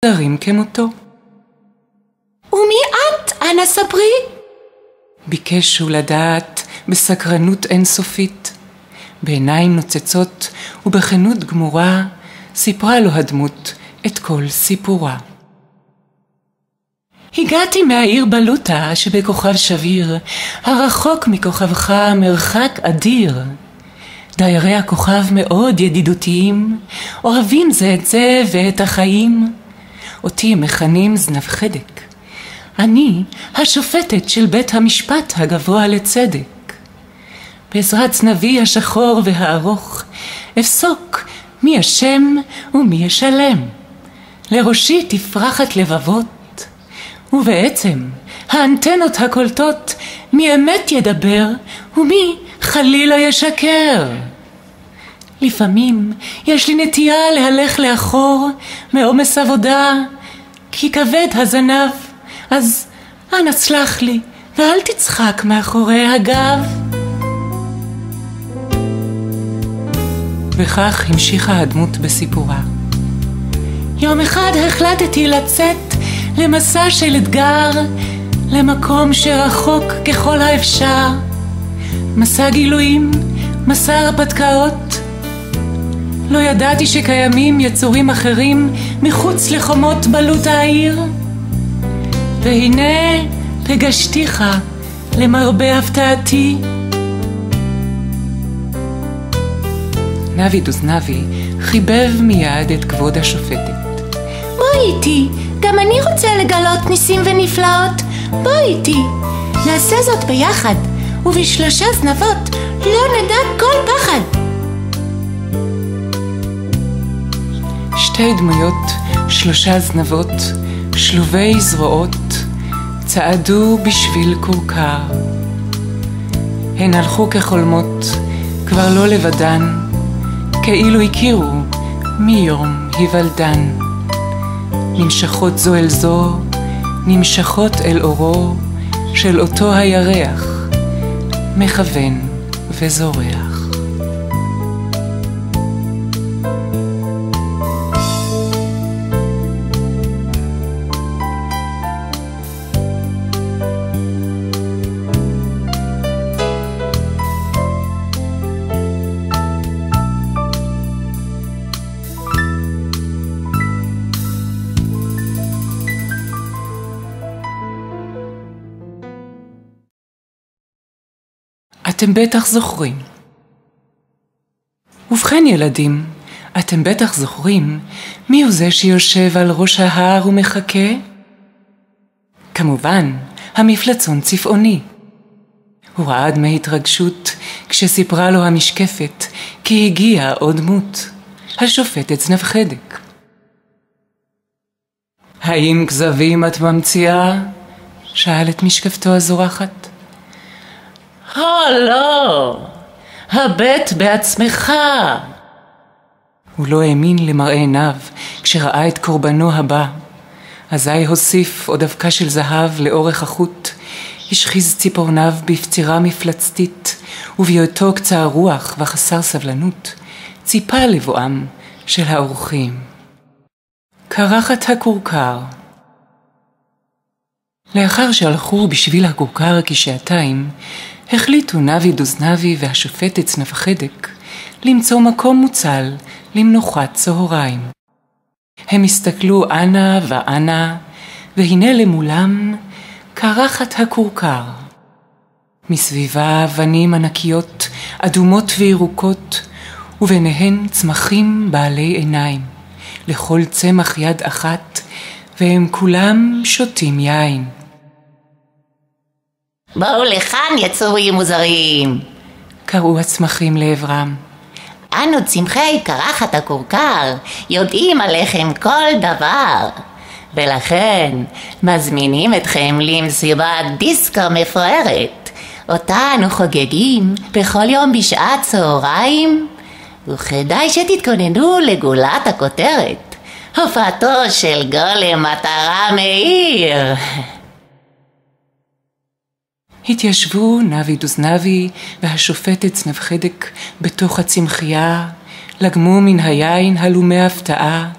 זרים כמותו. ומי את, אנא ספרי? ביקש הוא לדעת בסקרנות אינסופית. בעיניים נוצצות ובכנות גמורה סיפרה לו הדמות את כל סיפורה. הגעתי מהעיר בלוטה שבכוכב שביר, הרחוק מכוכבך מרחק אדיר. דיירי הכוכב מאוד ידידותיים, אוהבים זה את זה ואת החיים. אותי מכנים זנב חדק. אני השופטת של בית המשפט הגבוה לצדק. בעזרת זנבי השחור והארוך אפסוק מי אשם ומי ישלם. לראשי תפרחת לבבות, ובעצם האנטנות הקולטות מי אמת ידבר ומי חלילה ישקר. לפעמים יש לי נטייה להלך לאחור מעומס עבודה, כי כבד הזנב, אז אנא סלח לי ואל תצחק מאחורי הגב. וכך המשיכה הדמות בסיפורה. יום אחד החלטתי לצאת למסע של אתגר, למקום שרחוק ככל האפשר. מסע גילויים, מסע הרפתקאות. לא ידעתי שקיימים יצורים אחרים מחוץ לחומות בלוט העיר. והנה פגשתיך למרבה הפתעתי. נבי דוזנבי חיבב מיד את כבוד השופטת. בואי איתי, גם אני רוצה לגלות ניסים ונפלאות. בואי איתי, נעשה זאת ביחד, ובשלושה זנבות לא נדע כל פחד. שתי דמויות, שלושה זנבות, שלובי זרועות, צעדו בשביל כורכר. הן הלכו כחולמות, כבר לא לבדן, כאילו הכירו מיום היוולדן. נמשכות זו אל זו, נמשכות אל אורו של אותו הירח, מכוון וזורח. אתם בטח זוכרים. ובכן ילדים, אתם בטח זוכרים מי הוא זה שיושב על ראש ההר ומחכה? כמובן, המפלצון צפעוני. הוא רעד מהתרגשות כשסיפרה לו המשקפת כי הגיע עוד דמות, השופטת זנב חדק. האם כזבים את ממציאה? שאל את משקפתו הזורחת. לא, הבט בעצמך. הוא לא האמין למראה עיניו כשראה את קורבנו הבא. אזי הוסיף עוד אבקה של זהב לאורך החוט, השחיז ציפורניו בפצירה מפלצתית, ובהיותו קצר רוח וחסר סבלנות, ציפה לבואם של האורחים. קרחת הכורכר. לאחר שהלכו בשביל הכורכר כשעתיים, החליטו נבי דוזנבי והשופטת זנב חדק למצוא מקום מוצל למנוחת צהריים. הם הסתכלו אנה ואנה, והנה למולם קרחת הכורכר. מסביבה אבנים ענקיות, אדומות וירוקות, וביניהן צמחים בעלי עיניים, לכל צמח יד אחת, והם כולם שותים יין. בואו לכאן יצורים מוזרים, קראו הצמחים לעברם. אנו צמחי קרחת הכורכר יודעים עליכם כל דבר, ולכן מזמינים אתכם למסיבת דיסקו מפוארת, אותה אנו חוגגים בכל יום בשעת צהריים, וכדאי שתתכוננו לגולת הכותרת, הופעתו של גולם מטרה מאיר. התיישבו נבי דוזנבי והשופטת זנב חדק בתוך הצמחייה, לגמו מן היין הלומי הפתעה,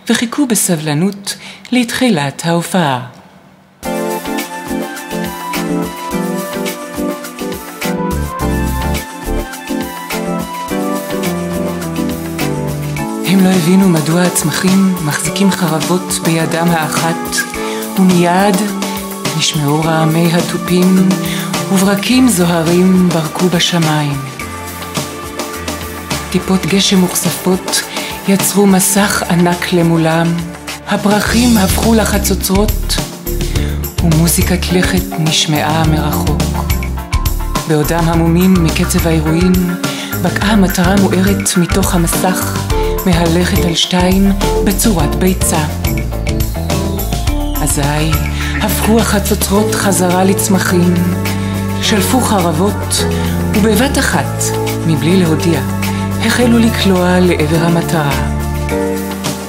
וחיכו בסבלנות לתחילת ההופעה. הם לא הבינו מדוע הצמחים מחזיקים חרבות בידם האחת, ומיד נשמעו רעמי התופים וברקים זוהרים ברקו בשמיים. טיפות גשם מוכספות יצרו מסך ענק למולם, הפרחים הפכו לחצוצרות ומוזיקת לכת נשמעה מרחוק. בעודם המומים מקצב האירועים, בקעה מטרה מוארת מתוך המסך מהלכת על שתיים בצורת ביצה. אזי הפכו החצוצרות חזרה לצמחים, שלפו חרבות ובבת אחת, מבלי להודיע, החלו לקלוע לעבר המטרה.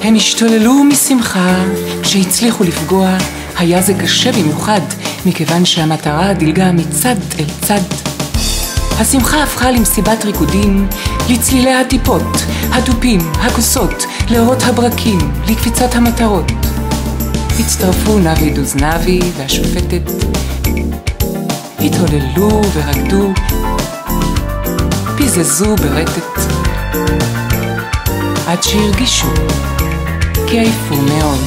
הם השתוללו משמחה כשהצליחו לפגוע. היה זה קשה במיוחד, מכיוון שהמטרה דילגה מצד אל צד. השמחה הפכה למסיבת ריקודים, לצלילי הטיפות, התופים, הכוסות, לאורות הברקים, לקפיצת המטרות. הצטרפו נבי דוזנבי והשופטת, התהוללו ורקדו, פיזזו ברטט, עד שהרגישו כי עייפו מאוד.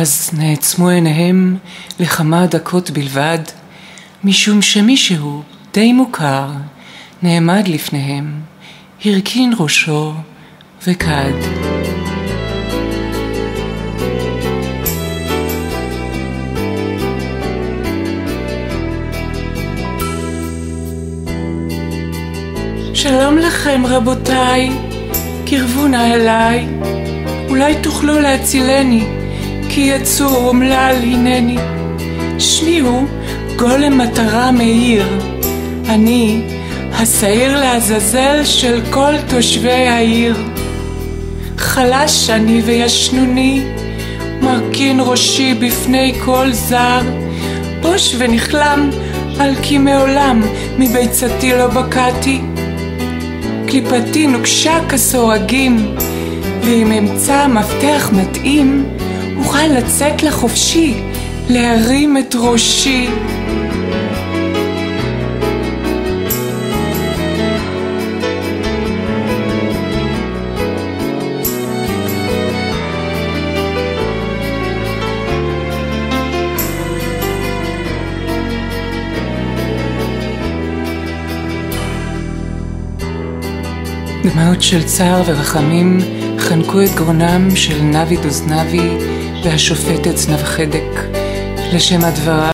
אז נעצמו עיניהם לכמה דקות בלבד, משום שמישהו די מוכר נעמד לפניהם, הרכין ראשו וקד. שלום לכם רבותיי, קרבו נא אליי, אולי תוכלו להצילני, כי יצור אומלל הנני. שמי הוא גולם מטרה מאיר, אני השעיר לעזאזל של כל תושבי העיר. חלש אני וישנוני, מרכין ראשי בפני כל זר, בוש ונכלם על כי מעולם מביצתי לא בקעתי. קליפתי נוקשה כסורגים, ואם אמצא מפתח מתאים, אוכל לצאת לחופשי, להרים את ראשי. דמעות של צער ורחמים חנקו את גרונם של נבי דוזנבי והשופטת נבחדק לשם הדברה